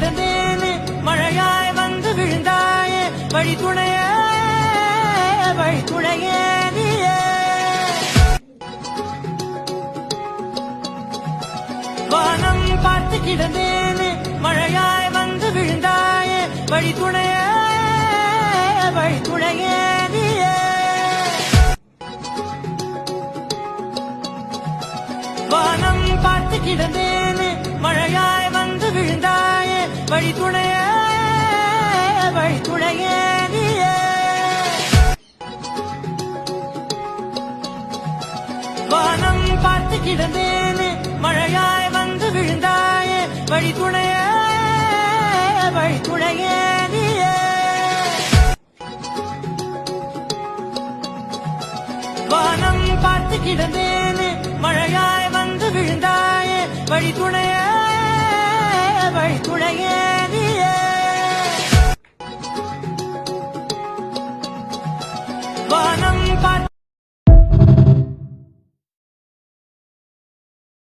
கிடந்தேனே மழையாய் வந்து விழுந்தாயே வழித்துணையே வழித்துணையே நீயே வானம் பார்த்து கிடந்தேனே மழையாய் வந்து விழுந்தாயே வழித்துணையே வழித்துணையே நீயே வானம் பார்த்து கிடந்தேனே மழையாய் வந்து விழுந்தாயே வழித்துணையே வழித்துணையே நீயே வானம் பார்த்து கிடந்தேனே மழையாய் வந்து விழுந்தாயே வழித்துணையே வழித்துணையே நீயே வானம் பார்த்து கிடந்தேனே மழையாய் வந்து விழுந்தாயே வழித்துணையே வழித்துணையே நீயே வானம்